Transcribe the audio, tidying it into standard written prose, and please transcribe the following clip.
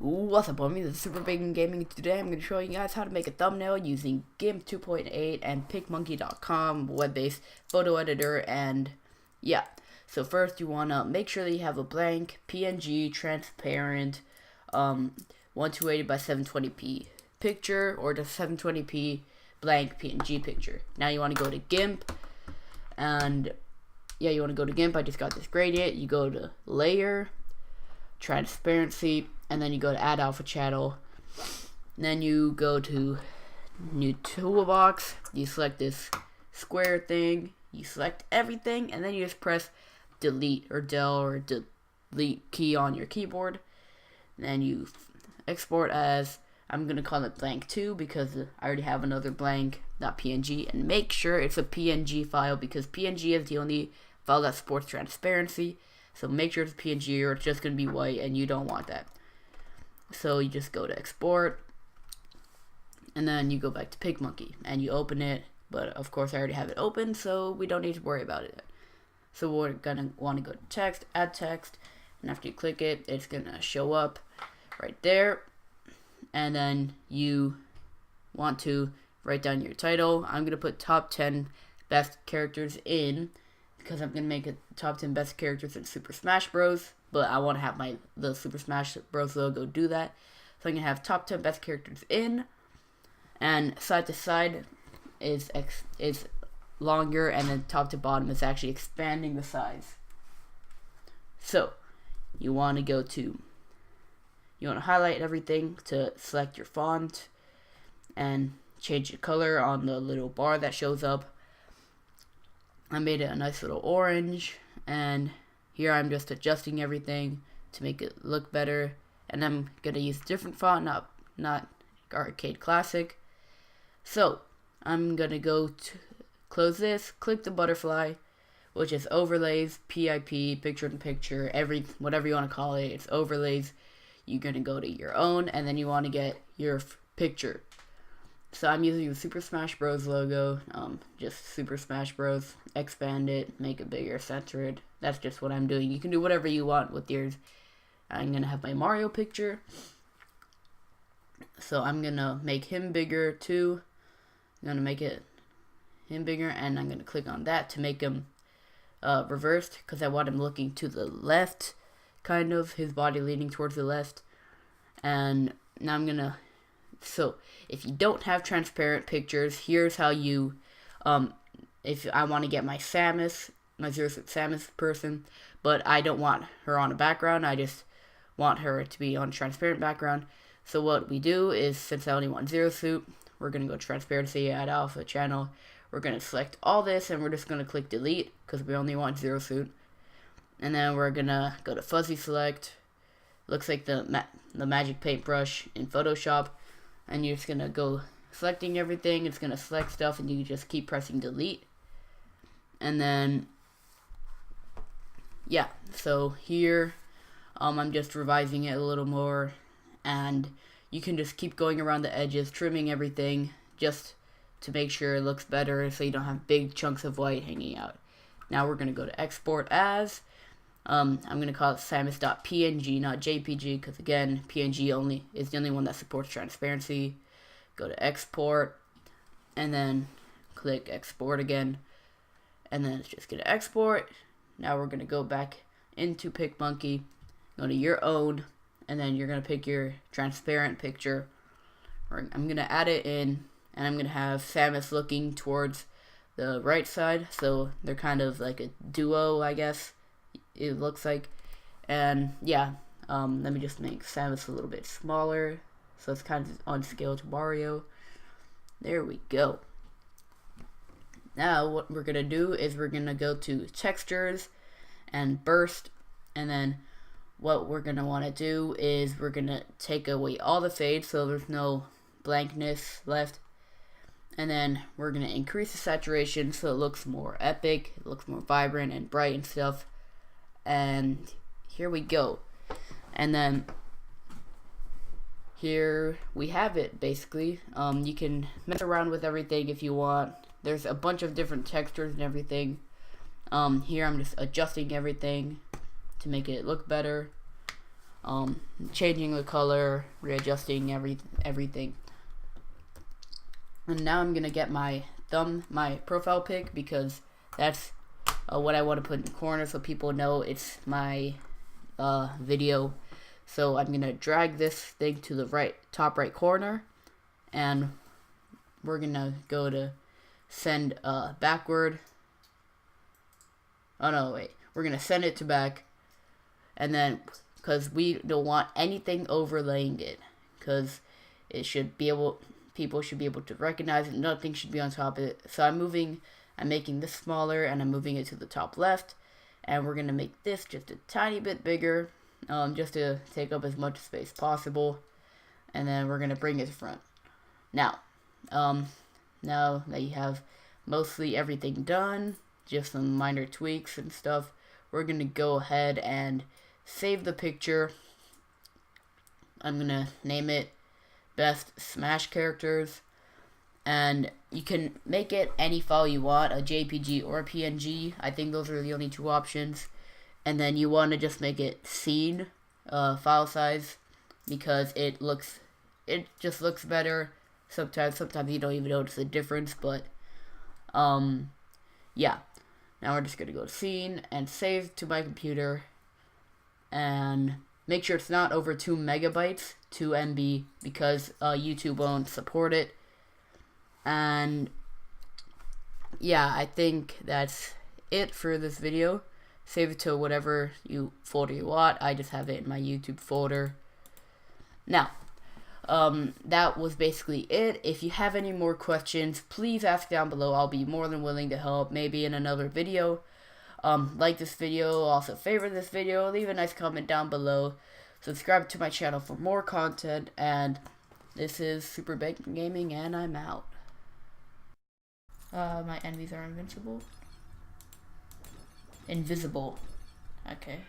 What's up, homie? This is SuperBaconGaming. Today I'm going to show you guys how to make a thumbnail using GIMP 2.8 and Picmonkey.com web-based photo editor. And yeah, so first you want to make sure that you have a blank PNG transparent 1280 by 720p picture, or the 720p blank PNG picture. Now you want to go to GIMP, and yeah, you want to go to GIMP. I just got this gradient. You go to Layer, Transparency, and then you go to Add Alpha Channel. And then you go to New Toolbox. You select this square thing. You select everything, and then you just press Delete or Del or Delete key on your keyboard. And then you export as, I'm gonna call it blank 2 because I already have another blank.png. And make sure it's a PNG file because PNG is the only file that supports transparency. So make sure it's PNG or it's just going to be white, and you don't want that. So you just go to export, and then you go back to Picmonkey, and you open it. But of course I already have it open, so we don't need to worry about it. So we're going to want to go to text, add text, and after you click it, it's going to show up right there. And then you want to write down your title. I'm going to put top 10 best characters in, because I'm going to make a top 10 best characters in Super Smash Bros. But I want to have the Super Smash Bros. Logo do that. So I'm going to have top 10 best characters in. And side to side is longer, and then top to bottom is actually expanding the size. So you want to highlight everything to select your font and change the color on the little bar that shows up. I made it a nice little orange, and here I'm just adjusting everything to make it look better. And I'm gonna use a different font, not Arcade Classic. So I'm gonna go to close this, click the butterfly, which is overlays, PIP, picture in picture, whatever you want to call it. It's overlays. You're gonna go to your own, and then you want to get your picture. So I'm using the Super Smash Bros. Logo, just Super Smash Bros. Expand it, make it bigger, center it. That's just what I'm doing. You can do whatever you want with yours. I'm going to have my Mario picture. So I'm going to make him bigger too. I'm going to make him bigger, and I'm going to click on that to make him reversed, because I want him looking to the left, kind of, his body leaning towards the left. And now I'm going to, so if you don't have transparent pictures, here's how you, if I want to get my Samus, my Zero Suit Samus person, but I don't want her on a background, I just want her to be on a transparent background. So what we do is, since I only want Zero Suit, we're going to go Transparency, Add Alpha Channel. We're going to select all this, and we're just going to click Delete, because we only want Zero Suit. And then we're going to go to Fuzzy Select. Looks like the magic paintbrush in Photoshop. And you're just going to go selecting everything. It's going to select stuff, and you just keep pressing delete. And then, yeah, so here, I'm just revising it a little more. And you can just keep going around the edges, trimming everything, just to make sure it looks better, so you don't have big chunks of white hanging out. Now we're going to go to export as. I'm going to call it Samus.png, not JPG, because again, PNG is the only one that supports transparency. Go to export, and then click export again, and then it's just going to export. Now we're going to go back into Picmonkey, go to your own, and then you're going to pick your transparent picture. I'm going to add it in, and I'm going to have Samus looking towards the right side, so they're kind of like a duo, I guess it looks like. And yeah, let me just make Samus a little bit smaller, so it's kind of on scale to Mario. There we go. Now what we're gonna do is we're gonna go to textures and burst, and then what we're gonna want to do is we're gonna take away all the fade so there's no blankness left, and then we're gonna increase the saturation so it looks more epic, it looks more vibrant and bright and stuff. And here we go. And then here we have it, basically. You can mess around with everything if you want. There's a bunch of different textures and everything. Here I'm just adjusting everything to make it look better. changing the color, readjusting everything. And now I'm gonna get my profile pic, because that's what I want to put in the corner so people know it's my video. So I'm gonna drag this thing to the top right corner, and we're gonna go to send backward. Oh no, wait. We're gonna send it to back, and then because we don't want anything overlaying it, because it should be people should be able to recognize it. Nothing should be on top of it. So I'm making this smaller, and I'm moving it to the top left, and we're gonna make this just a tiny bit bigger, just to take up as much space possible, and then we're gonna bring it to front. Now that you have mostly everything done, just some minor tweaks and stuff, we're gonna go ahead and save the picture. I'm gonna name it Best Smash Characters, and you can make it any file you want, a JPG or a PNG. I think those are the only two options. And then you want to just make it scene file size, because it just looks better. Sometimes you don't even notice the difference, but yeah. Now we're just gonna go to scene and save to my computer, and make sure it's not over 2 megabytes, 2 MB, because YouTube won't support it. And yeah, I think that's it for this video. Save it to whatever folder you want. I just have it in my YouTube folder. Now, that was basically it. If you have any more questions, please ask down below. I'll be more than willing to help, maybe in another video. Like this video, also favorite this video, leave a nice comment down below. Subscribe to my channel for more content, and this is SuperBaconGaming, and I'm out. My enemies are invisible. Okay.